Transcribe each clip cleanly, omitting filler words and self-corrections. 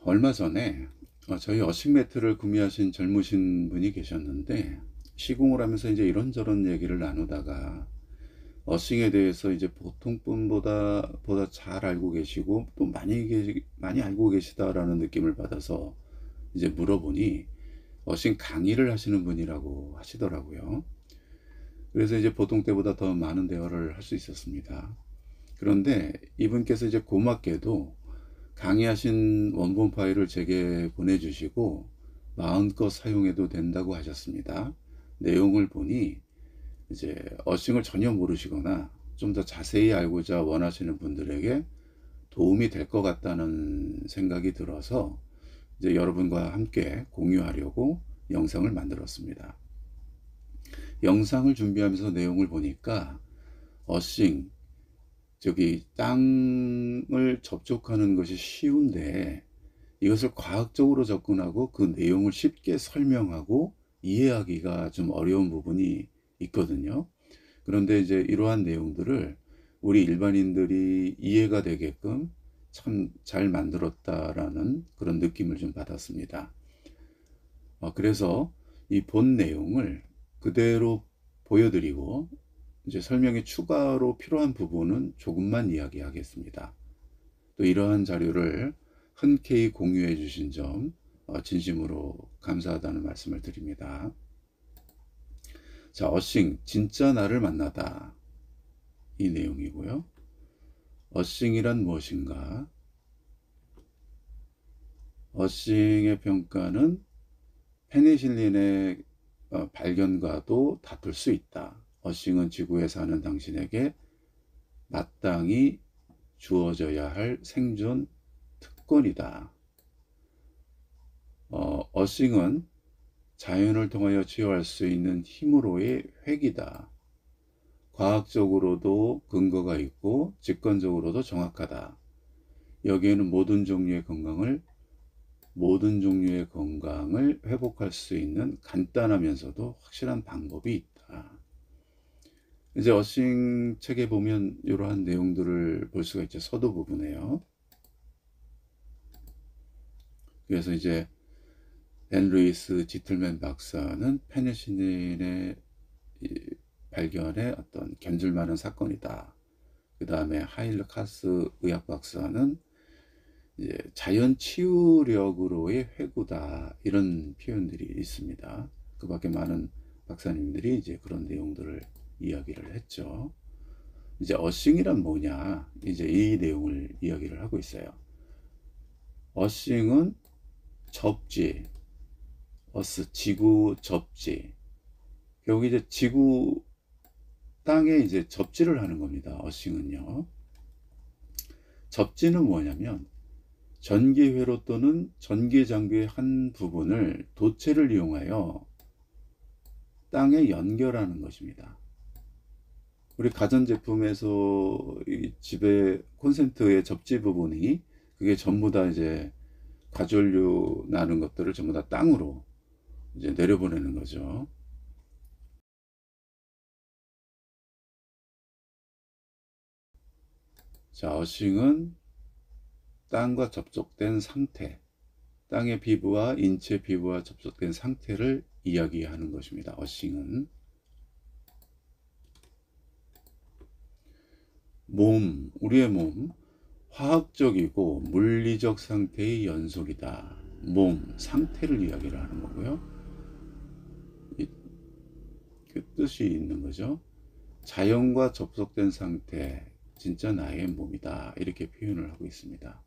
얼마 전에 저희 어싱 매트를 구매하신 젊으신 분이 계셨는데, 시공을 하면서 이제 이런저런 얘기를 나누다가 어싱에 대해서 이제 보통 분보다 잘 알고 계시고 또 많이 알고 계시다라는 느낌을 받아서 이제 물어보니 어싱 강의를 하시는 분이라고 하시더라고요. 그래서 이제 보통 때보다 더 많은 대화를 할 수 있었습니다. 그런데 이분께서 이제 고맙게도 강의하신 원본 파일을 제게 보내주시고 마음껏 사용해도 된다고 하셨습니다. 내용을 보니 이제 어싱을 전혀 모르시거나 좀 더 자세히 알고자 원하시는 분들에게 도움이 될 것 같다는 생각이 들어서 이제 여러분과 함께 공유하려고 영상을 만들었습니다. 영상을 준비하면서 내용을 보니까 어싱, 저기 땅을 접촉하는 것이 쉬운데 이것을 과학적으로 접근하고 그 내용을 쉽게 설명하고 이해하기가 좀 어려운 부분이 있거든요. 그런데 이제 이러한 내용들을 우리 일반인들이 이해가 되게끔 참 잘 만들었다라는 그런 느낌을 좀 받았습니다. 그래서 이 본 내용을 그대로 보여드리고 이제 설명에 추가로 필요한 부분은 조금만 이야기하겠습니다. 또 이러한 자료를 흔쾌히 공유해 주신 점 진심으로 감사하다는 말씀을 드립니다. 자, 어싱, 진짜 나를 만나다. 이 내용이고요. 어싱이란 무엇인가? 어싱의 평가는 페니실린의 발견과도 다툴 수 있다. 어싱은 지구에 사는 당신에게 마땅히 주어져야 할 생존 특권이다. 어싱은 자연을 통하여 치유할 수 있는 힘으로의 획이다. 과학적으로도 근거가 있고 직관적으로도 정확하다. 여기에는 모든 종류의 건강을 회복할 수 있는 간단하면서도 확실한 방법이 있다. 이제 어싱 책에 보면 이러한 내용들을 볼 수가 있죠. 서두 부분에요. 그래서 이제 앤 루이스 지틀맨 박사는 페니실린의 발견의 어떤 견줄만한 사건이다. 그 다음에 하일르 카스 의학 박사는 이제 자연 치유력으로의 회구다, 이런 표현들이 있습니다. 그 밖에 많은 박사님들이 이제 그런 내용들을 이야기를 했죠. 이제 어싱이란 뭐냐, 이제 이 내용을 이야기를 하고 있어요. 어싱은 접지, 지구 접지. 여기 이제 지구 땅에 이제 접지를 하는 겁니다. 어싱은요. 접지는 뭐냐면 전기회로 또는 전기장비의 한 부분을 도체를 이용하여 땅에 연결하는 것입니다. 우리 가전제품에서 이 집에 콘센트의 접지 부분이 그게 전부 다 이제 과전류 나는 것들을 전부 다 땅으로 이제 내려보내는 거죠. 자, 어싱은 땅과 접촉된 상태, 땅의 피부와 인체 피부와 접촉된 상태를 이야기하는 것입니다. 어싱은 우리의 몸, 화학적이고 물리적 상태의 연속이다. 상태를 이야기를 하는 거고요. 그 뜻이 있는 거죠. 자연과 접속된 상태, 진짜 나의 몸이다. 이렇게 표현을 하고 있습니다.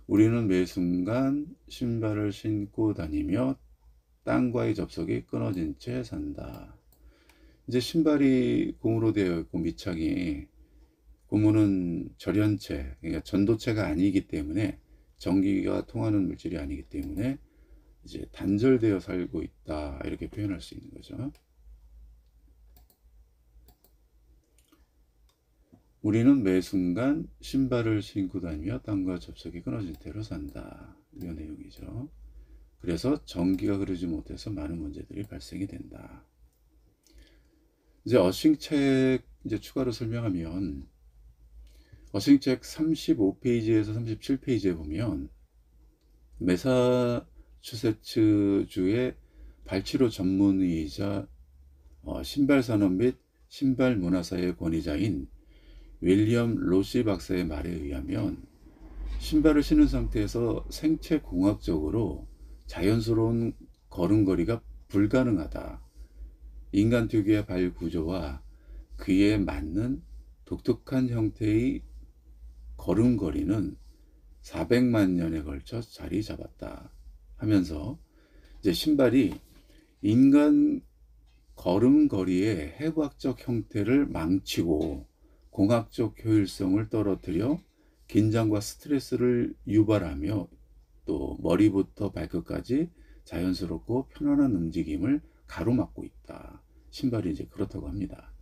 우리는 매 순간 신발을 신고 다니며 땅과의 접속이 끊어진 채 산다. 이제 신발이 고무로 되어 있고 밑창이, 고무는 절연체, 그러니까 전도체가 아니기 때문에, 전기가 통하는 물질이 아니기 때문에 이제 단절되어 살고 있다, 이렇게 표현할 수 있는 거죠. 우리는 매 순간 신발을 신고 다니며 땅과 접촉이 끊어진 채로 산다. 이 내용이죠. 그래서 전기가 흐르지 못해서 많은 문제들이 발생이 된다. 이제 어싱책 이제 추가로 설명하면, 어싱책 35페이지에서 37페이지에 보면 매사추세츠주의 발치료 전문의이자 신발 산업 및 신발 문화사의 권위자인 윌리엄 로시 박사의 말에 의하면 신발을 신은 상태에서 생체 공학적으로 자연스러운 걸음걸이가 불가능하다. 인간 특유의 발 구조와 그에 맞는 독특한 형태의 걸음걸이는 400만 년에 걸쳐 자리 잡았다 하면서 이제 신발이 인간 걸음걸이의 해부학적 형태를 망치고 공학적 효율성을 떨어뜨려 긴장과 스트레스를 유발하며 또 머리부터 발끝까지 자연스럽고 편안한 움직임을 가로막고 있다. 신발이 이제 그렇다고 합니다.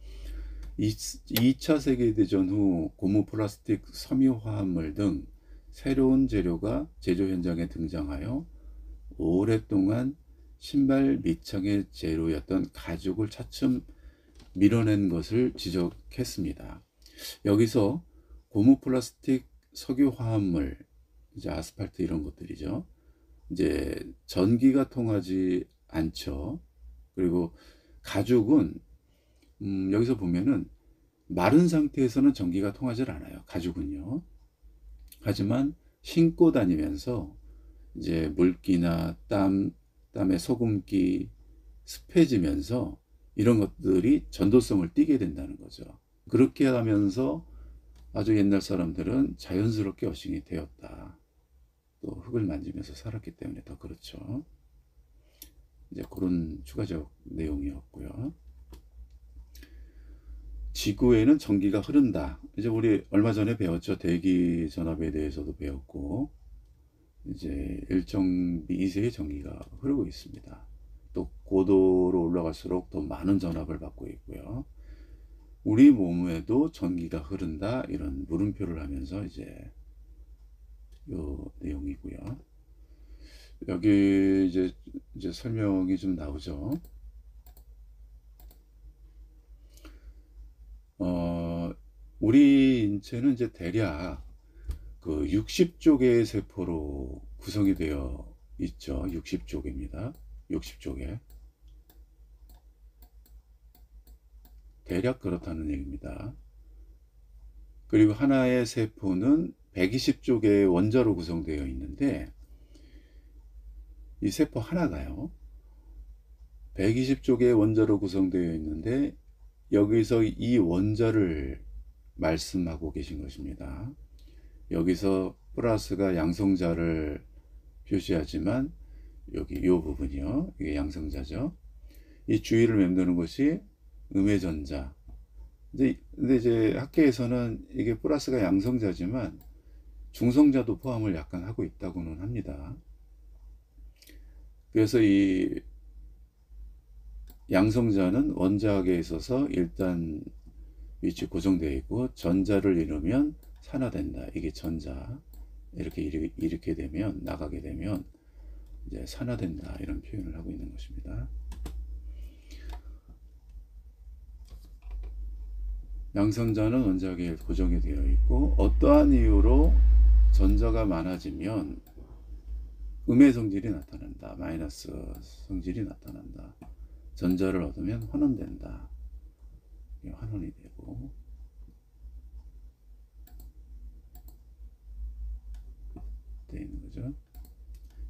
2차 세계대전 후 고무 플라스틱 섬유 화합물 등 새로운 재료가 제조 현장에 등장하여 오랫동안 신발 밑창의 재료였던 가죽을 차츰 밀어낸 것을 지적했습니다. 여기서 고무 플라스틱 석유 화합물, 이제 아스팔트 이런 것들이죠. 이제 전기가 통하지 않죠. 그리고 가죽은 여기서 보면은 마른 상태에서는 전기가 통하지 않아요. 가죽은요. 하지만 신고 다니면서 이제 물기나 땀에 소금기, 습해지면서 이런 것들이 전도성을 띠게 된다는 거죠. 그렇게 하면서 아주 옛날 사람들은 자연스럽게 어싱이 되었다. 또 흙을 만지면서 살았기 때문에 더 그렇죠. 이제 그런 추가적 내용이었고요. 지구에는 전기가 흐른다. 이제 우리 얼마 전에 배웠죠. 대기 전압에 대해서도 배웠고, 이제 일정 미세의 전기가 흐르고 있습니다. 또 고도로 올라갈수록 더 많은 전압을 받고 있고요. 우리 몸에도 전기가 흐른다. 이런 물음표를 하면서 이제 요 내용이고요. 여기 이제 설명이 좀 나오죠. 우리 인체는 이제 대략 그 60조 개의 세포로 구성이 되어 있죠. 60조 개입니다. 60조 개. 대략 그렇다는 얘기입니다. 그리고 하나의 세포는 120조 개의 원자로 구성되어 있는데 이 세포 하나가요. 120조 개의 원자로 구성되어 있는데 여기서 이 원자를 말씀하고 계신 것입니다. 여기서 플러스가 양성자를 표시하지만 여기 이 부분이요. 이게 양성자죠. 이 주위를 맴도는 것이 음해전자. 근데 이제 학계에서는 이게 플러스가 양성자지만 중성자도 포함을 약간 하고 있다고는 합니다. 그래서 이 양성자는 원자학에 있어서 일단 위치 고정되어 있고 전자를 이루면 산화된다. 이게 전자. 이렇게 되면 나가게 되면 이제 산화된다. 이런 표현을 하고 있는 것입니다. 양성자는 원자학에 고정이 되어 있고 어떠한 이유로 전자가 많아지면 음의 성질이 나타난다. 마이너스 성질이 나타난다. 전자를 얻으면 환원된다. 환원이 되고 되어 있는 거죠.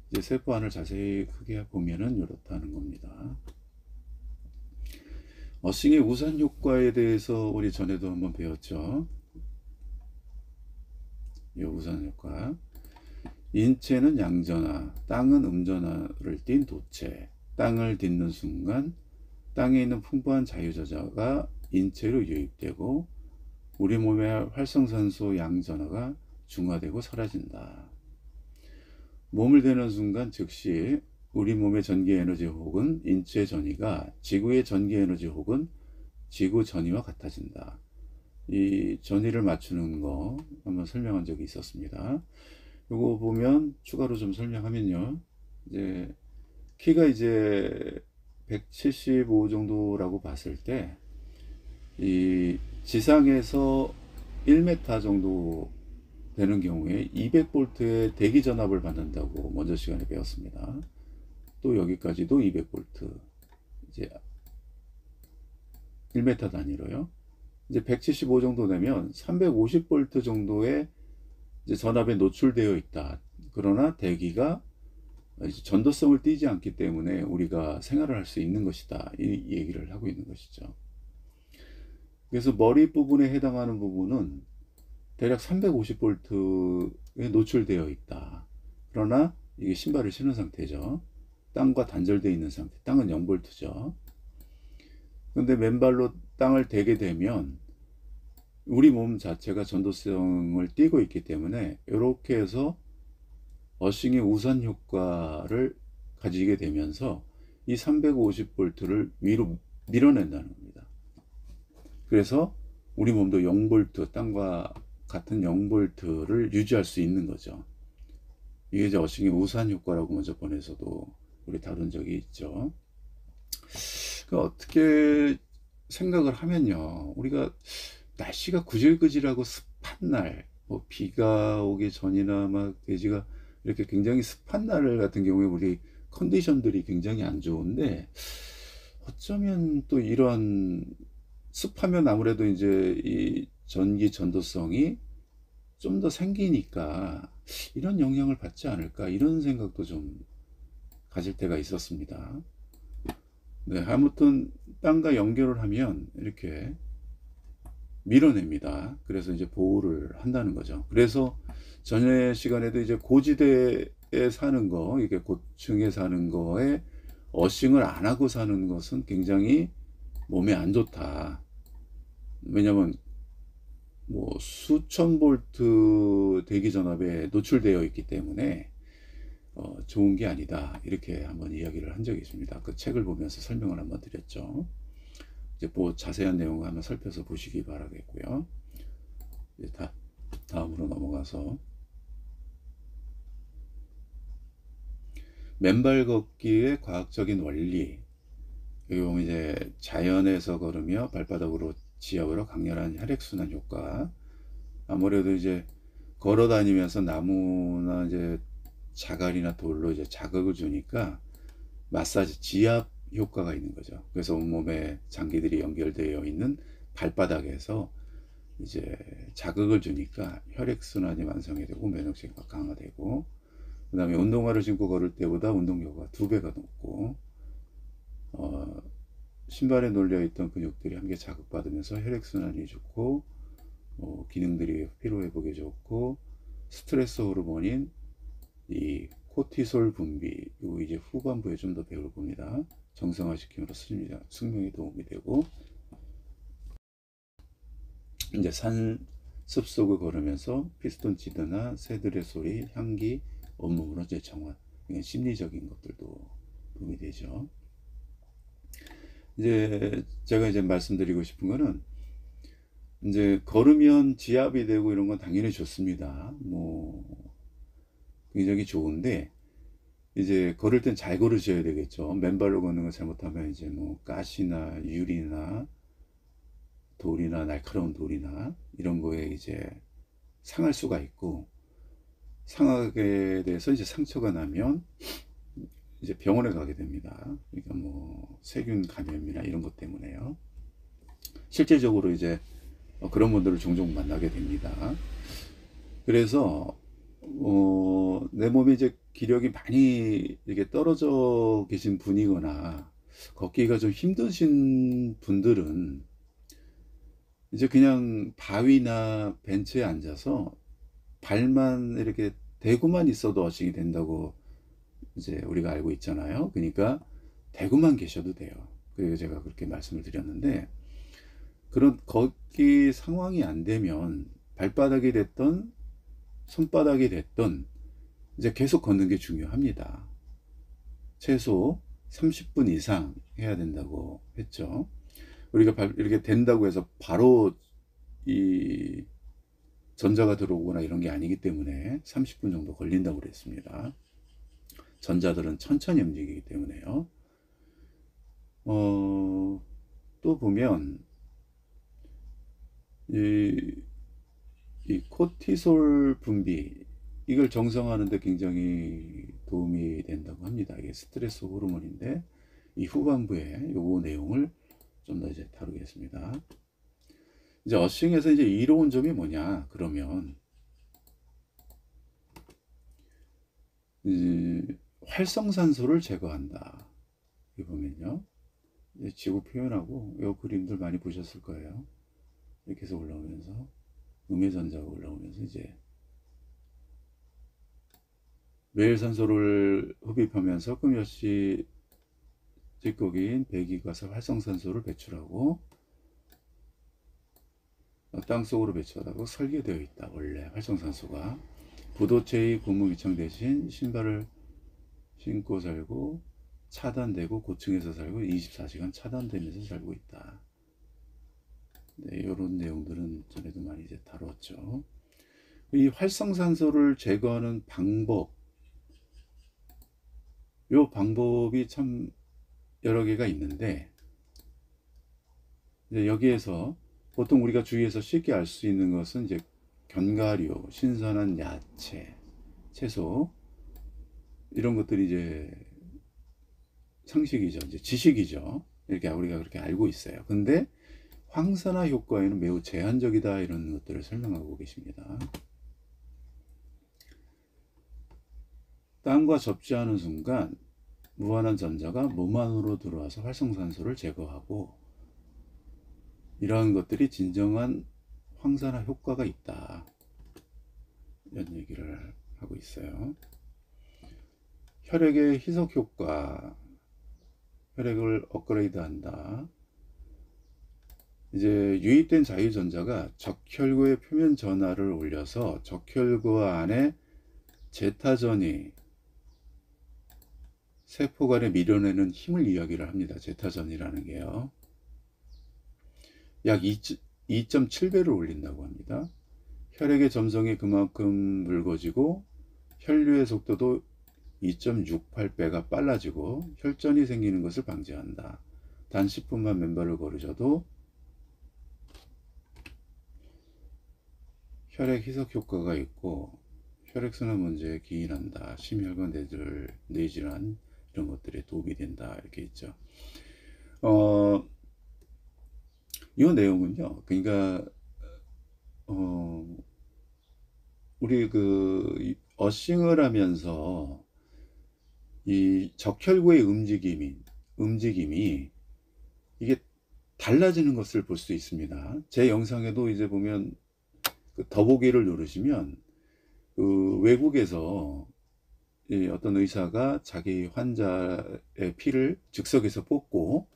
이제 세포 안을 자세히 크게 보면은 이렇다는 겁니다. 어싱의 우산 효과에 대해서 우리 전에도 한번 배웠죠. 이 우산 효과. 인체는 양전하, 땅은 음전하를 띤 도체. 땅을 딛는 순간 땅에 있는 풍부한 자유자자가 인체로 유입되고 우리 몸의 활성산소 양전하가 중화되고 사라진다. 몸을 대는 순간 즉시 우리 몸의 전기에너지 혹은 인체 전위가 지구의 전기에너지 혹은 지구 전위와 같아진다. 이 전위를 맞추는 거 한번 설명한 적이 있었습니다. 이거 보면 추가로 좀 설명하면요. 이제 키가 이제 175 정도라고 봤을 때 이 지상에서 1m 정도 되는 경우에 200V의 대기 전압을 받는다고 먼저 시간에 배웠습니다. 또 여기까지도 200V, 이제 1m 단위로요. 이제 175 정도 되면 350V 정도의 이제 전압에 노출되어 있다. 그러나 대기가 이제 전도성을 띠지 않기 때문에 우리가 생활을 할 수 있는 것이다. 이 얘기를 하고 있는 것이죠. 그래서 머리 부분에 해당하는 부분은 대략 350V에 노출되어 있다. 그러나 이게 신발을 신은 상태죠. 땅과 단절되어 있는 상태. 땅은 0V죠. 근데 맨발로 땅을 대게 되면 우리 몸 자체가 전도성을 띠고 있기 때문에 이렇게 해서 어싱의 우산 효과를 가지게 되면서 이 350V를 위로 밀어낸다는 겁니다. 그래서 우리 몸도 0V, 땅과 같은 0V를 유지할 수 있는 거죠. 이게 이제 어싱의 우산 효과라고 먼저 번에서도 우리 다룬 적이 있죠. 어떻게 생각을 하면요, 우리가 날씨가 구질구질하고 습한 날, 뭐 비가 오기 전이나 막 대지가 이렇게 굉장히 습한 날 같은 경우에 우리 컨디션들이 굉장히 안 좋은데, 어쩌면 또 이런 습하면 아무래도 이제 이 전기 전도성이 좀 더 생기니까 이런 영향을 받지 않을까, 이런 생각도 좀 가질 때가 있었습니다. 네, 아무튼 땅과 연결을 하면 이렇게 밀어냅니다. 그래서 이제 보호를 한다는 거죠. 그래서 전에 시간에도 이제 고지대에 사는 거, 이게 고층에 사는 거에 어싱을 안 하고 사는 것은 굉장히 몸에 안 좋다. 왜냐면 뭐 수천 볼트 대기 전압에 노출되어 있기 때문에 좋은 게 아니다. 이렇게 한번 이야기를 한 적이 있습니다. 그 책을 보면서 설명을 한번 드렸죠. 이제 뭐 자세한 내용을 한번 살펴서 보시기 바라겠고요. 이제 다음으로 넘어가서 맨발 걷기의 과학적인 원리. 여기 보면 이제 자연에서 걸으며 발바닥으로 지압으로 강렬한 혈액순환 효과. 아무래도 이제 걸어 다니면서 나무나 이제 자갈이나 돌로 이제 자극을 주니까 마사지 지압 효과가 있는 거죠. 그래서 온몸에 장기들이 연결되어 있는 발바닥에서 이제 자극을 주니까 혈액순환이 완성이 되고 면역력이 강화되고, 그 다음에 운동화를 신고 걸을 때보다 운동효과가 2배가 높고, 신발에 놀려있던 근육들이 함께 자극받으면서 혈액순환이 좋고, 기능들이 피로회복에 좋고, 스트레스 호르몬인 이 코티솔 분비, 요 이제 후반부에 좀 더 배울 겁니다. 정상화시킴으로 숙명에 도움이 되고, 이제 산 숲속을 걸으면서 피스톤 치드나 새들의 소리, 향기, 온몸으로 이제 정화, 심리적인 것들도 도움이 되죠. 이제 제가 이제 말씀드리고 싶은 거는, 이제 걸으면 지압이 되고 이런 건 당연히 좋습니다. 뭐 굉장히 좋은데, 이제 걸을 땐 잘 걸으셔야 되겠죠. 맨발로 걷는 거 잘못하면 이제 뭐 가시나 유리나 돌이나 날카로운 돌이나 이런 거에 이제 상할 수가 있고, 상하게 돼서 이제 상처가 나면 이제 병원에 가게 됩니다. 그러니까 뭐 세균 감염이나 이런 것 때문에요. 실제적으로 이제 그런 분들을 종종 만나게 됩니다. 그래서 내 몸에 이제 기력이 많이 이렇게 떨어져 계신 분이거나 걷기가 좀 힘드신 분들은 이제 그냥 바위나 벤치에 앉아서 발만 이렇게 대고만 있어도 어싱이 된다고 이제 우리가 알고 있잖아요. 그러니까 대고만 계셔도 돼요. 그래서 제가 그렇게 말씀을 드렸는데, 그런 걷기 상황이 안 되면 발바닥이 됐던 손바닥이 됐던 이제 계속 걷는 게 중요합니다. 최소 30분 이상 해야 된다고 했죠. 우리가 이렇게 된다고 해서 바로 이 전자가 들어오거나 이런 게 아니기 때문에 30분 정도 걸린다고 그랬습니다. 전자들은 천천히 움직이기 때문에요. 또 보면 이 코티솔 분비, 이걸 정상화하는 데 굉장히 도움이 된다고 합니다. 이게 스트레스 호르몬인데, 이 후반부에 요거 내용을 좀 더 이제 다루겠습니다. 이제 어싱에서 이제 이로운 점이 뭐냐 그러면, 활성산소를 제거한다. 여기 보면요, 지구 표현하고 요 그림들 많이 보셨을 거예요. 이렇게 해서 올라오면서 음해전자가 올라오면서 이제 매일산소를 흡입하면서 금여시 찌꺼기인 배기가스 활성산소를 배출하고 땅속으로 배출하고 설계되어 있다. 원래 활성산소가 부도체의 고무위층 대신 신발을 신고 살고 차단되고 고층에서 살고 24시간 차단되면서 살고 있다. 네, 이런 내용들은 전에도 많이 이제 다뤘죠. 이 활성산소를 제거하는 방법, 이 방법이 참 여러 개가 있는데, 이제 여기에서 보통 우리가 주위에서 쉽게 알 수 있는 것은 이제 견과류, 신선한 야채, 채소, 이런 것들이 이제 상식이죠. 이제 지식이죠. 이렇게 우리가 그렇게 알고 있어요. 근데 황산화 효과에는 매우 제한적이다, 이런 것들을 설명하고 계십니다. 땅과 접지하는 순간 무한한 전자가 몸 안으로 들어와서 활성산소를 제거하고, 이러한 것들이 진정한 황산화 효과가 있다, 이런 얘기를 하고 있어요. 혈액의 희석 효과, 혈액을 업그레이드한다. 이제 유입된 자유전자가 적혈구의 표면 전하를 올려서 적혈구 안에 제타전이 세포간에 밀어내는 힘을 이야기를 합니다. 제타전이라는 게요. 약 2.7배를 올린다고 합니다. 혈액의 점성이 그만큼 묽어지고 혈류의 속도도 2.68배가 빨라지고 혈전이 생기는 것을 방지한다. 단 10분만 맨발을 걸으셔도 혈액 희석 효과가 있고 혈액순환 문제에 기인한다. 심혈관 뇌질환 이런 것들에 도움이 된다, 이렇게 있죠. 이 내용은요, 그러니까 우리 그 어싱을 하면서 이 적혈구의 움직임이 이게 달라지는 것을 볼 수 있습니다. 제 영상에도 이제 보면 그 더보기를 누르시면 그 외국에서 어떤 의사가 자기 환자의 피를 즉석에서 뽑고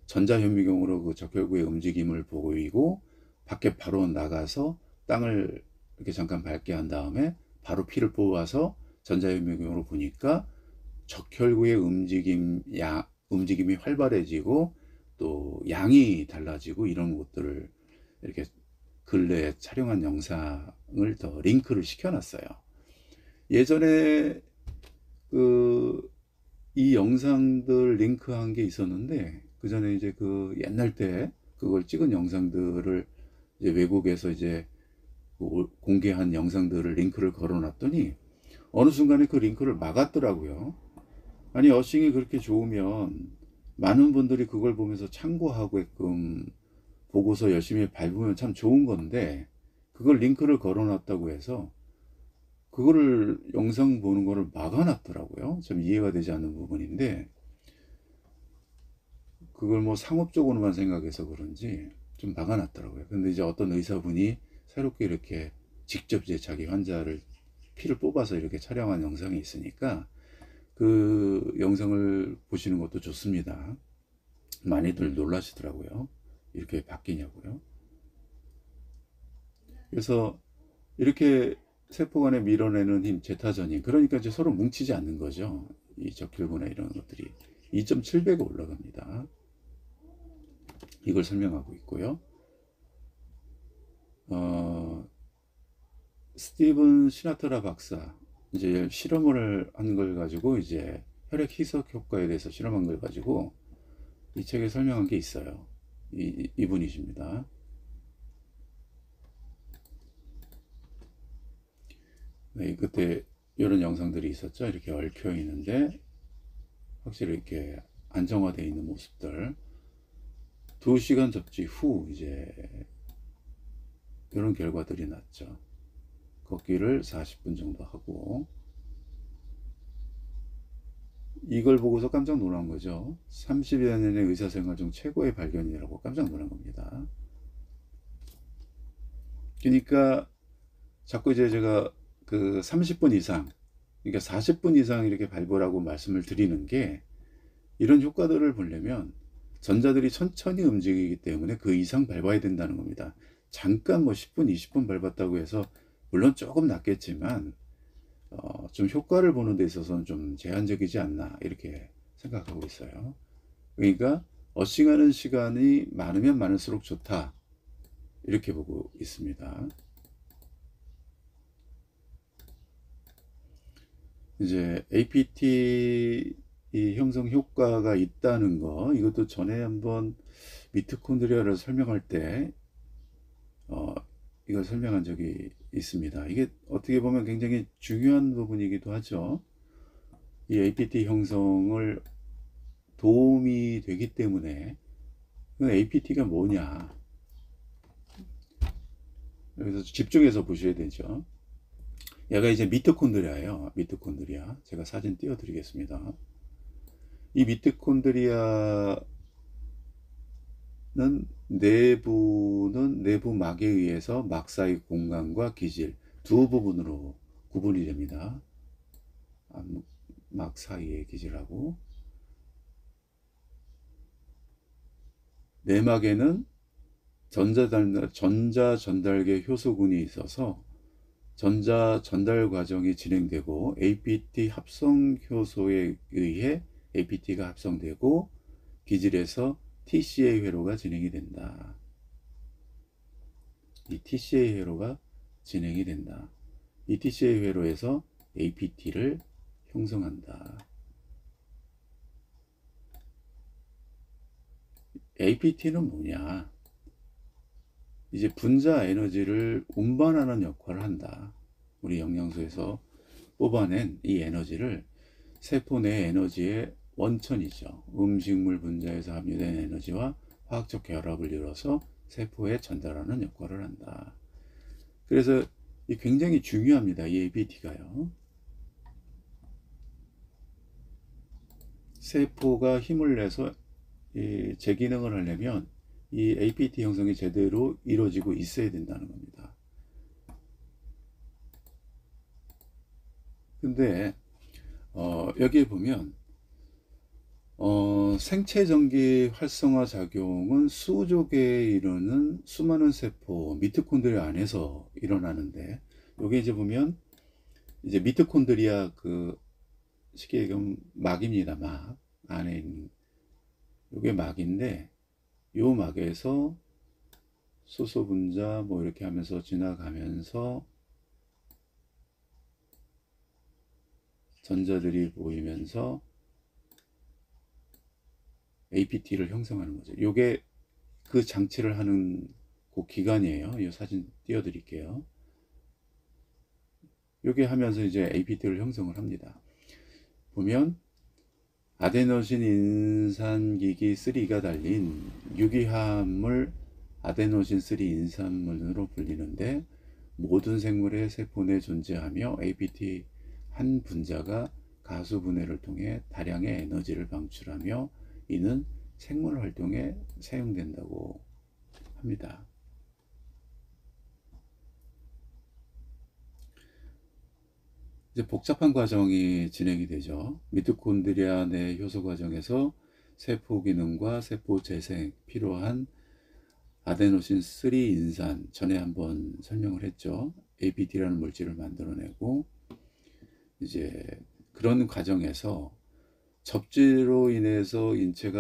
전자현미경으로 그 적혈구의 움직임을 보이고 밖에 바로 나가서 땅을 이렇게 잠깐 밟게 한 다음에 바로 피를 뽑아서 전자현미경으로 보니까 적혈구의 움직임이 활발해지고 또 양이 달라지고, 이런 것들을 이렇게 근래에 촬영한 영상을 더 링크를 시켜놨어요. 예전에 이 영상들 링크한 게 있었는데, 그 전에 이제 그 옛날 때 그걸 찍은 영상들을 이제 외국에서 이제 공개한 영상들을 링크를 걸어놨더니 어느 순간에 그 링크를 막았더라고요. 아니, 어싱이 그렇게 좋으면 많은 분들이 그걸 보면서 참고하게끔 보고서 열심히 밟으면 참 좋은 건데, 그걸 링크를 걸어놨다고 해서 그거를 영상 보는 거를 막아놨더라고요. 좀 이해가 되지 않는 부분인데, 그걸 뭐 상업적으로만 생각해서 그런지 좀 막아놨더라고요. 근데 이제 어떤 의사분이 새롭게 이렇게 직접 이제 자기 환자를 피를 뽑아서 이렇게 촬영한 영상이 있으니까 그 영상을 보시는 것도 좋습니다. 많이들 놀라시더라고요. 이렇게 바뀌냐고요. 그래서 이렇게 세포 간에 밀어내는 힘, 제타전이, 그러니까 이제 서로 뭉치지 않는 거죠. 이 적혈구나 이런 것들이 2.7배가 올라갑니다. 이걸 설명하고 있고요. 스티븐 시나트라 박사, 이제 실험을 한 걸 가지고 이제 혈액 희석 효과에 대해서 실험한 걸 가지고 이 책에 설명한 게 있어요. 이분이십니다. 네, 그때 이런 영상들이 있었죠. 이렇게 얽혀 있는데 확실히 이렇게 안정화되어 있는 모습들. 2시간 접지 후 이제 이런 결과들이 났죠. 걷기를 40분 정도 하고, 이걸 보고서 깜짝 놀란 거죠. 30여 년의 의사생활 중 최고의 발견이라고 깜짝 놀란 겁니다. 그러니까 자꾸 이제 제가 그 30분 이상, 그러니까 40분 이상 이렇게 밟으라고 말씀을 드리는 게, 이런 효과들을 보려면 전자들이 천천히 움직이기 때문에 그 이상 밟아야 된다는 겁니다. 잠깐 뭐 10분, 20분 밟았다고 해서 물론 조금 낫겠지만 좀 효과를 보는 데 있어서는 좀 제한적이지 않나 이렇게 생각하고 있어요. 그러니까 어싱하는 시간이 많으면 많을수록 좋다 이렇게 보고 있습니다. 이제 APT 이 형성 효과가 있다는 거, 이것도 전에 한번 미토콘드리아를 설명할 때 이걸 설명한 적이 있습니다. 이게 어떻게 보면 굉장히 중요한 부분이기도 하죠. 이 APT 형성을 도움이 되기 때문에. APT가 뭐냐, 여기서 집중해서 보셔야 되죠. 얘가 이제 미토콘드리아예요. 미토콘드리아. 제가 사진 띄워 드리겠습니다. 이 미토콘드리아는 내부막에 의해서 막 사이 공간과 기질 두 부분으로 구분이 됩니다. 막 사이의 기질하고, 내막에는 전자 전달계 효소군이 있어서 전자 전달 과정이 진행되고 APT 합성 효소에 의해 APT가 합성되고 기질에서 TCA 회로가 진행이 된다. 이 TCA 회로가 진행이 된다. 이 TCA 회로에서 APT를 형성한다. APT는 뭐냐? 이제 분자 에너지를 운반하는 역할을 한다. 우리 영양소에서 뽑아낸 이 에너지를 세포 내 에너지의 원천이죠. 음식물 분자에서 함유된 에너지와 화학적 결합을 이뤄서 세포에 전달하는 역할을 한다. 그래서 굉장히 중요합니다. 이 APT가요. 세포가 힘을 내서 제 기능을 하려면 이 APT 형성이 제대로 이루어지고 있어야 된다는 겁니다. 근데 여기에 보면 생체 전기 활성화 작용은 수조 개에 이르는 수많은 세포 미토콘드리아 안에서 일어나는데, 여기 이제 보면 이제 미토콘드리아 그 쉽게 얘기하면 막입니다. 막 안에 있는 요게 막인데, 요 막에서 수소 분자 뭐 이렇게 하면서 지나가면서 전자들이 보이면서 APT를 형성하는 거죠. 요게 그 장치를 하는 그 기관이에요. 이 사진 띄워 드릴게요. 요게 하면서 이제 APT를 형성을 합니다. 보면 아데노신 인산기기 3가 달린 유기화합물 아데노신 3 인산물로 불리는데, 모든 생물의 세포 내 존재하며 APT 한 분자가 가수 분해를 통해 다량의 에너지를 방출하며 이는 생물 활동에 사용된다고 합니다. 이제 복잡한 과정이 진행이 되죠. 미토콘드리아 내 효소 과정에서 세포 기능과 세포 재생 필요한 아데노신 3 인산, 전에 한번 설명을 했죠. APT라는 물질을 만들어내고, 이제 그런 과정에서 접지로 인해서 인체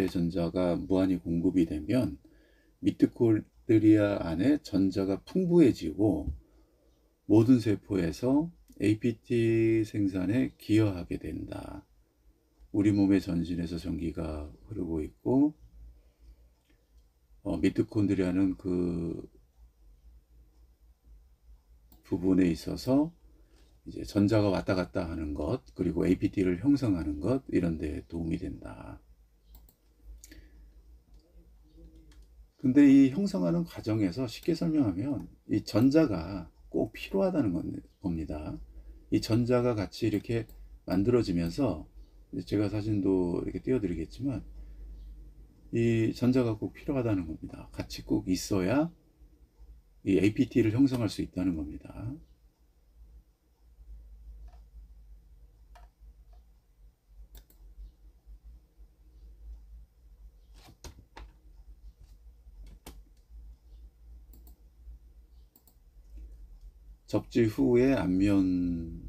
전자가 무한히 공급이 되면 미토콘드리아 안에 전자가 풍부해지고 모든 세포에서 APT 생산에 기여하게 된다. 우리 몸의 전신에서 전기가 흐르고 있고, 미토콘드리아는 그 부분에 있어서 이제 전자가 왔다 갔다 하는 것, 그리고 APT를 형성하는 것, 이런 데 도움이 된다. 근데 이 형성하는 과정에서 쉽게 설명하면 이 전자가 꼭 필요하다는 겁니다. 이 전자가 같이 이렇게 만들어지면서, 제가 사진도 이렇게 띄워드리겠지만, 이 전자가 꼭 필요하다는 겁니다. 같이 꼭 있어야 이 APT를 형성할 수 있다는 겁니다. 접지 후에 앞면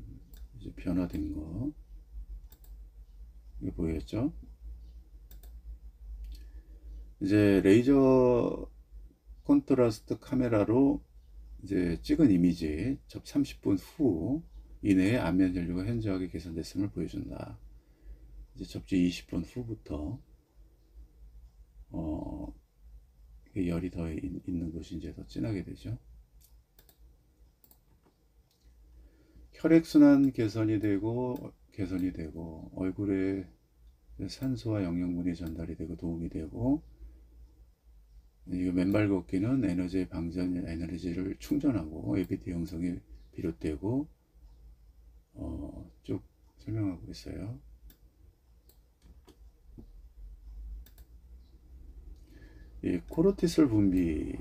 이제 변화된 거, 이거 보였죠? 이제 레이저 콘트라스트 카메라로 이제 찍은 이미지 접 30분 후 이내에 안면 혈류가 현저하게 개선됐음을 보여준다. 이제 접지 20분 후부터 열이 더 있는 곳이 이제 더 진하게 되죠. 혈액순환 개선이 되고 얼굴에 산소와 영양분이 전달이 되고 도움이 되고, 이거 맨발 걷기는 에너지 방전 에너지를 충전하고 APT 형성이 비롯되고, 쭉 설명하고 있어요. 이 코르티솔 분비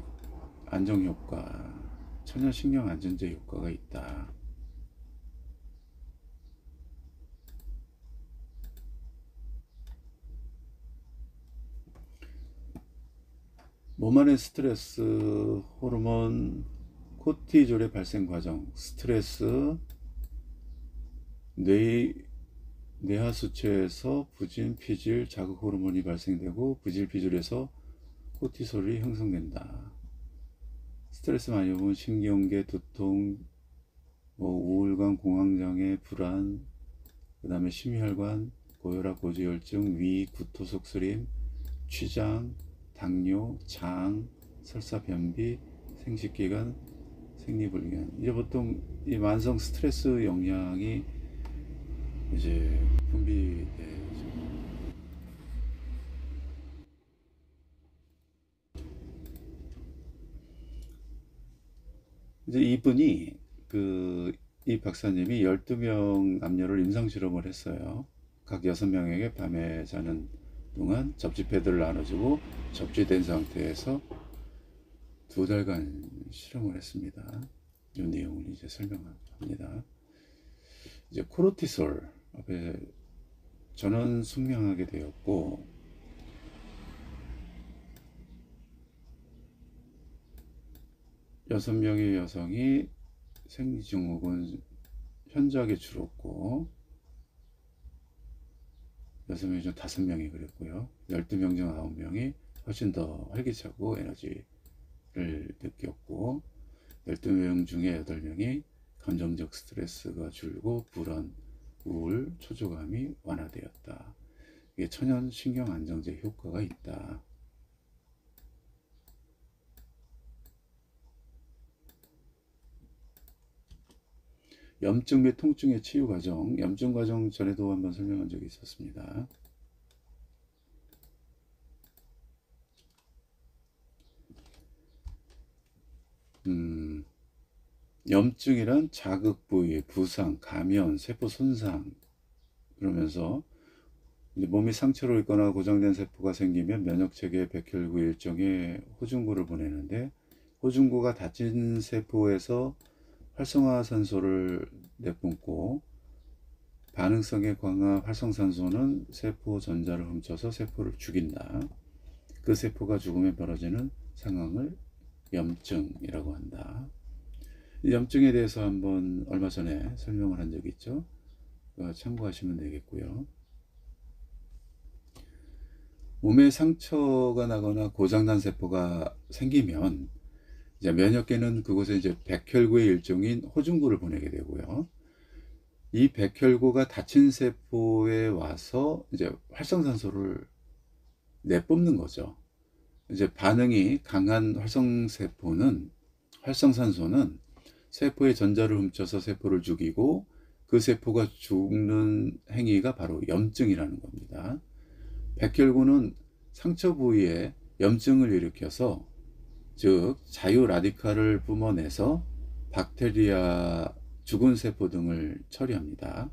안정 효과, 천연신경 안정제 효과가 있다. 몸 안의 스트레스 호르몬 코티졸의 발생 과정, 스트레스, 뇌하수체에서 부진, 피질, 자극 호르몬이 발생되고 부질, 피질에서 코티솔이 형성된다. 스트레스 많이 오면 신경계, 두통, 우울감, 공황장애, 불안, 그 다음에 심혈관, 고혈압, 고지혈증, 위, 구토, 속쓰림, 췌장, 당뇨, 장, 설사, 변비, 생식기관, 생리불균. 이제 보통 이 만성 스트레스 영향이 이제 분비되죠. 이제 이분이 이 박사님이 12명 남녀를 임상실험을 했어요. 각 6명에게 밤에 자는 동안 접지 패드를 나눠주고 접지된 상태에서 2달간 실험을 했습니다. 이 내용을 이제 설명합니다. 이제 코르티솔 앞에 전원 숙명하게 되었고, 6명의 여성이 생리증후군 현저하게 줄었고, 6명 중 5명이 그랬고요. 12명 중 9명이 훨씬 더 활기차고 에너지를 느꼈고, 12명 중에 8명이 감정적 스트레스가 줄고 불안, 우울, 초조감이 완화되었다. 이게 천연 신경 안정제 효과가 있다. 염증 및 통증의 치유 과정, 염증 과정 전에도 한번 설명한 적이 있었습니다. 염증이란 자극 부위, 부상, 감염, 세포 손상, 그러면서 이제 몸이 상처로 있거나 고정된 세포가 생기면 면역체계에 백혈구 일종의 호중구를 보내는데, 호중구가 다친 세포에서 활성화산소를 내뿜고, 반응성의 강화 활성산소는 세포 전자를 훔쳐서 세포를 죽인다. 그 세포가 죽으면 벌어지는 상황을 염증이라고 한다. 염증에 대해서 한번 얼마 전에 설명을 한 적이 있죠. 참고하시면 되겠고요. 몸에 상처가 나거나 고장난 세포가 생기면 이제 면역계는 그곳에 이제 백혈구의 일종인 호중구를 보내게 되고요. 이 백혈구가 다친 세포에 와서 이제 활성산소를 내뿜는 거죠. 이제 반응이 강한 활성산소는 세포의 전자를 훔쳐서 세포를 죽이고 그 세포가 죽는 행위가 바로 염증이라는 겁니다. 백혈구는 상처 부위에 염증을 일으켜서, 즉 자유 라디칼을 뿜어내서 박테리아, 죽은 세포 등을 처리합니다.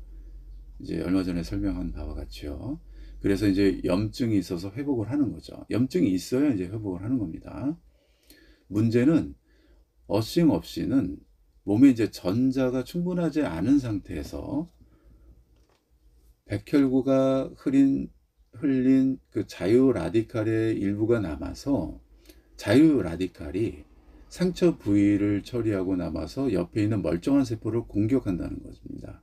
이제 얼마 전에 설명한 바와 같이요. 그래서 이제 염증이 있어서 회복을 하는 거죠. 염증이 있어야 이제 회복을 하는 겁니다. 문제는 어싱 없이는 몸에 이제 전자가 충분하지 않은 상태에서 백혈구가 흘린 그 자유 라디칼의 일부가 남아서, 자유 라디칼이 상처 부위를 처리하고 남아서 옆에 있는 멀쩡한 세포를 공격한다는 것입니다.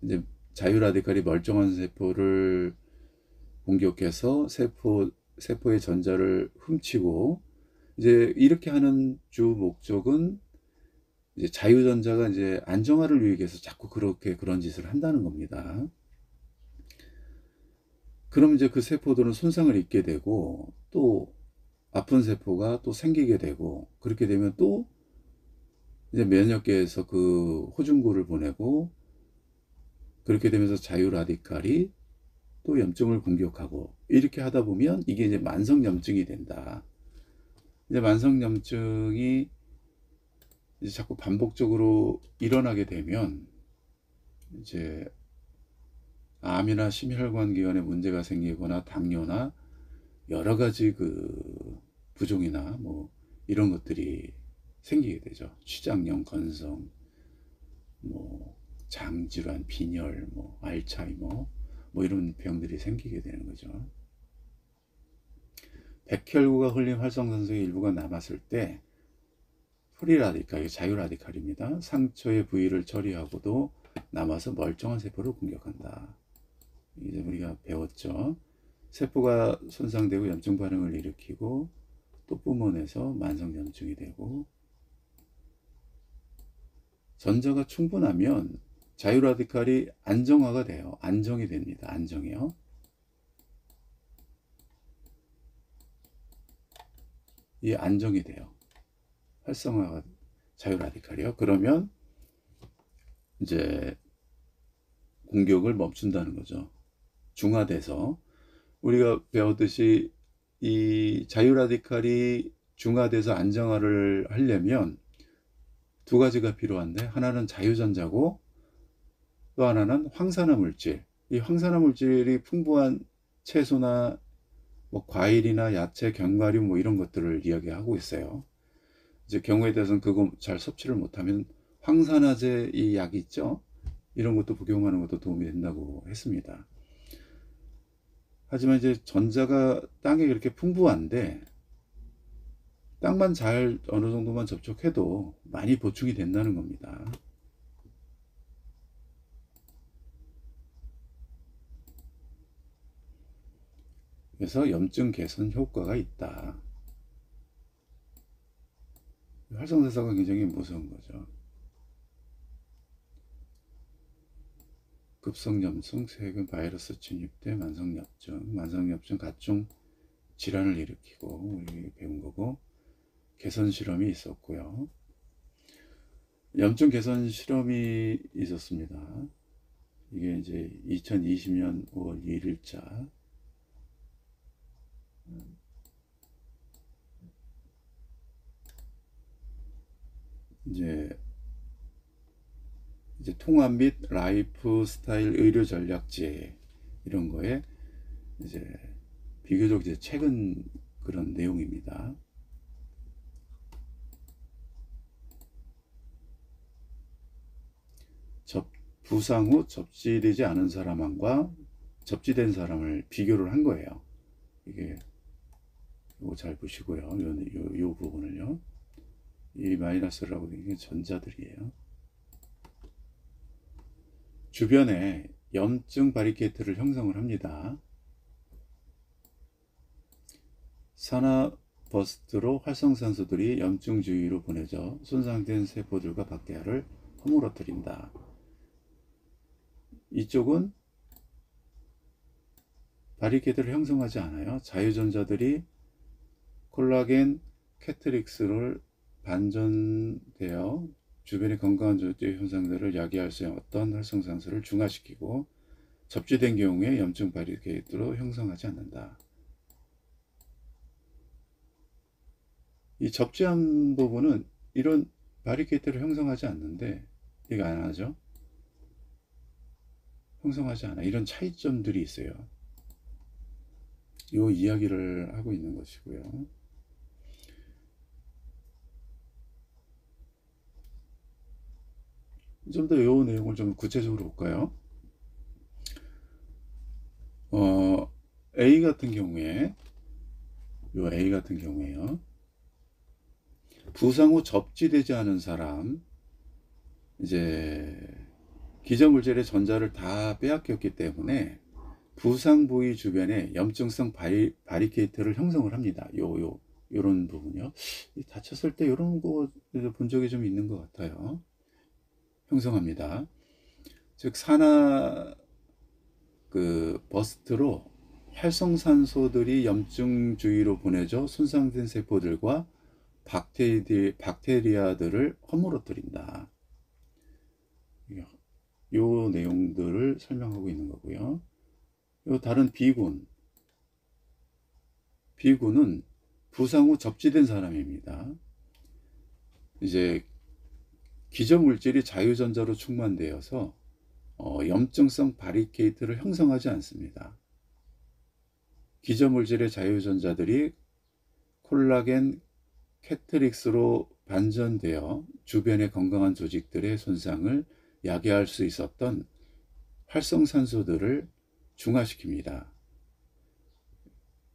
이제 자유 라디칼이 멀쩡한 세포를 공격해서 세포의 전자를 훔치고, 이제 이렇게 하는 주 목적은 이제 자유전자가 이제 안정화를 위해서 자꾸 그런 짓을 한다는 겁니다. 그럼 이제 그 세포들은 손상을 입게 되고, 또 아픈 세포가 또 생기게 되고, 그렇게 되면 또 이제 면역계에서 그 호중구를 보내고, 그렇게 되면서 자유 라디칼이 또 염증을 공격하고, 이렇게 하다 보면 이게 이제 만성염증이 된다. 이제 만성염증이 이제 자꾸 반복적으로 일어나게 되면 이제 암이나 심혈관 기관에 문제가 생기거나 당뇨나 여러 가지 그 부종이나 뭐 이런 것들이 생기게 되죠. 취장염, 건성, 뭐 장질환, 빈혈, 뭐 알츠하이머, 뭐 이런 병들이 생기게 되는 거죠. 백혈구가 흘린 활성산소의 일부가 남았을 때 프리 라디칼, 자유 라디칼입니다. 상처의 부위를 처리하고도 남아서 멀쩡한 세포를 공격한다. 이제 우리가 배웠죠. 세포가 손상되고 염증 반응을 일으키고 또 뿜어내서 만성염증이 되고, 전자가 충분하면 자유 라디칼이 안정화가 돼요. 안정이 됩니다. 안정이요. 이 안정이 돼요. 활성화가, 자유 라디칼이요. 그러면 이제 공격을 멈춘다는 거죠. 중화돼서, 우리가 배웠듯이 이 자유 라디칼이 중화돼서 안정화를 하려면 두 가지가 필요한데, 하나는 자유전자고 또 하나는 황산화 물질. 이 황산화 물질이 풍부한 채소나 뭐 과일이나 야채, 견과류 뭐 이런 것들을 이야기하고 있어요. 이제 경우에 대해서는 그거 잘 섭취를 못하면 황산화제 이 약이 있죠. 이런 것도 복용하는 것도 도움이 된다고 했습니다. 하지만 이제 전자가 땅에 그렇게 풍부한데 땅만 잘 어느 정도만 접촉해도 많이 보충이 된다는 겁니다. 그래서 염증 개선 효과가 있다. 활성산소가 굉장히 무서운 거죠. 급성염증, 세균, 바이러스 침입돼 만성염증 각종 질환을 일으키고, 우리 배운 거고, 개선 실험이 있었고요. 염증 개선 실험이 있었습니다. 이게 이제 2020년 5월 1일자 이제 통합 및 라이프 스타일 의료 전략제 이런 거에 이제 비교적 이제 최근 그런 내용입니다. 부상 후 접지되지 않은 사람과 접지된 사람을 비교를 한 거예요. 이게 이거 잘 보시고요. 요 부분을요. 이 마이너스라고 되는 게 전자들이에요. 주변에 염증 바리케이트를 형성을 합니다. 산화 버스트로 활성산소들이 염증 주위로 보내져 손상된 세포들과 박테리아를 허물어뜨린다. 이쪽은 바리케이트를 형성하지 않아요. 자유전자들이 콜라겐 캐트릭스를 반전되어 주변의 건강한 조직의 현상들을 야기할 수 있는 어떤 활성산소를 중화시키고 접지된 경우에 염증 바리케이트로 형성하지 않는다. 이 접지한 부분은 이런 바리케이트를 형성하지 않는데 이거 안 하죠? 형성하지 않아. 이런 차이점들이 있어요. 요 이야기를 하고 있는 것이고요. 좀 더 요 내용을 좀 구체적으로 볼까요? A 같은 경우에 A 같은 경우에요. 부상 후 접지되지 않은 사람, 이제 기저물질의 전자를 다 빼앗겼기 때문에 부상 부위 주변에 염증성 바리케이트를 형성을 합니다. 요런 부분요. 다쳤을 때 요런 거 본 적이 좀 있는 것 같아요. 형성합니다. 즉 산화 버스트로 활성산소들이 염증 주위로 보내져 손상된 세포들과 박테리아들을 허물어뜨린다. 요 내용들을 설명하고 있는 거고요. 요 다른 B군은 부상 후 접지된 사람입니다. 이제 기저물질이 자유전자로 충만되어서 염증성 바리케이트를 형성하지 않습니다. 기저물질의 자유전자들이 콜라겐 캐트릭스로 반전되어 주변의 건강한 조직들의 손상을 야기할 수 있었던 활성산소들을 중화시킵니다.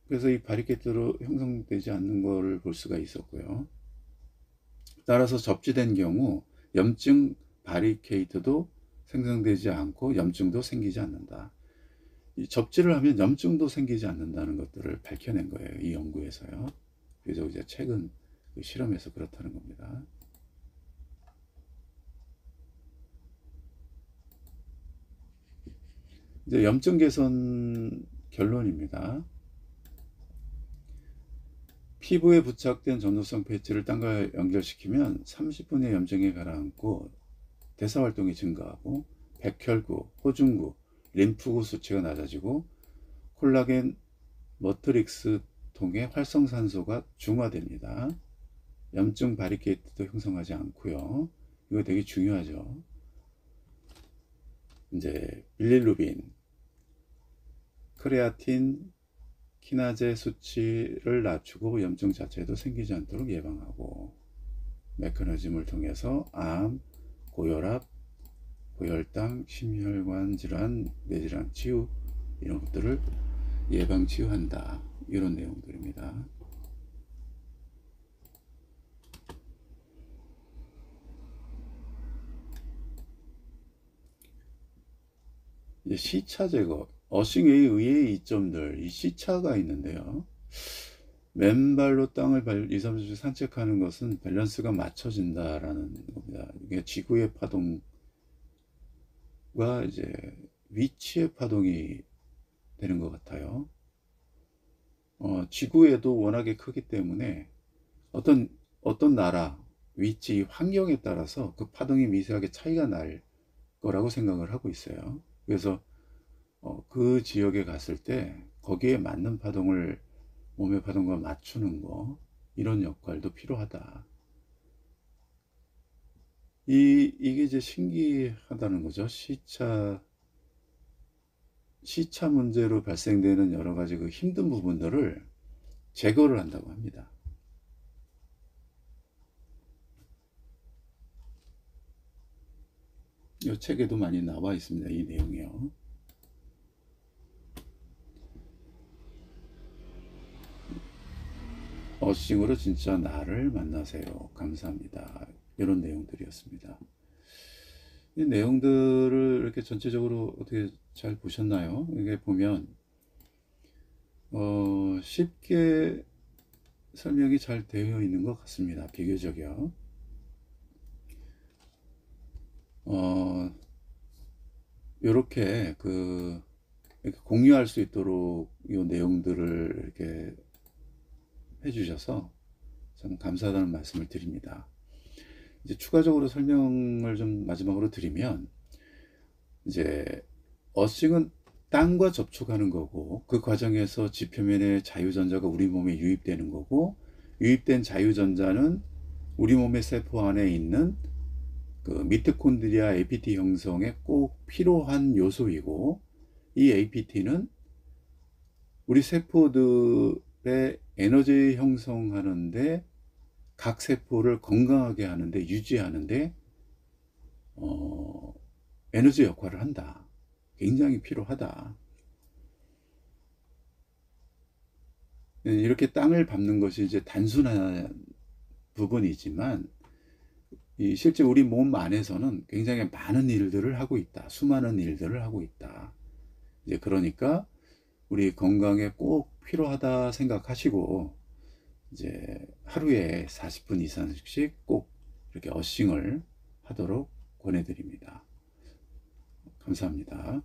그래서 이 바리케이트로 형성되지 않는 것을 볼 수가 있었고요. 따라서 접지된 경우 염증 바리케이트도 생성되지 않고 염증도 생기지 않는다. 이 접지를 하면 염증도 생기지 않는다는 것들을 밝혀낸 거예요. 이 연구에서요. 그래서 이제 최근 실험에서 그렇다는 겁니다. 이제 염증 개선 결론입니다. 피부에 부착된 전도성 패치를 땀과 연결시키면 30분의 염증이 가라앉고 대사활동이 증가하고 백혈구, 호중구, 림프구 수치가 낮아지고 콜라겐 머트릭스 통해 활성산소가 중화됩니다. 염증 바리케이트도 형성하지 않고요. 이거 되게 중요하죠. 이제 빌리루빈, 크레아틴, 키나제 수치를 낮추고 염증 자체도 생기지 않도록 예방하고 메커니즘을 통해서 암, 고혈압, 고혈당, 심혈관 질환, 뇌질환 치유 이런 것들을 예방 치유한다. 이런 내용들입니다. 이제 시차 제거, 어싱웨이 의외의 이점들, 이 시차가 있는데요. 맨발로 땅을 2, 3주 산책하는 것은 밸런스가 맞춰진다라는 겁니다. 이게 지구의 파동과 이제 위치의 파동이 되는 것 같아요. 지구에도 워낙에 크기 때문에 어떤 나라, 위치, 환경에 따라서 그 파동이 미세하게 차이가 날 거라고 생각을 하고 있어요. 그래서 그 지역에 갔을 때 거기에 맞는 파동을 몸의 파동과 맞추는 거 이런 역할도 필요하다. 이게 이제 신기하다는 거죠. 시차 문제로 발생되는 여러 가지 그 힘든 부분들을 제거를 한다고 합니다. 이 책에도 많이 나와 있습니다. 이 내용이요. 어싱으로 진짜 나를 만나세요. 감사합니다. 이런 내용들이었습니다. 이 내용들을 이렇게 전체적으로 어떻게 잘 보셨나요? 이게 보면 쉽게 설명이 잘 되어 있는 것 같습니다. 비교적이요. 이렇게 이렇게 공유할 수 있도록 이 내용들을 이렇게 해주셔서 참 감사하다는 말씀을 드립니다. 이제 추가적으로 설명을 좀 마지막으로 드리면, 이제 어싱은 땅과 접촉하는 거고, 그 과정에서 지표면에 자유전자가 우리 몸에 유입되는 거고, 유입된 자유전자는 우리 몸의 세포 안에 있는 그 미토콘드리아 APT 형성에 꼭 필요한 요소이고, 이 APT는 우리 세포들의 에너지 형성하는데, 각 세포를 건강하게 하는데, 유지하는데 에너지 역할을 한다. 굉장히 필요하다. 이렇게 땅을 밟는 것이 이제 단순한 부분이지만, 실제 우리 몸 안에서는 굉장히 많은 일들을 하고 있다. 수많은 일들을 하고 있다. 이제 그러니까 우리 건강에 꼭 필요하다 생각하시고, 이제 하루에 40분 이상씩 꼭 이렇게 어싱을 하도록 권해드립니다. 감사합니다.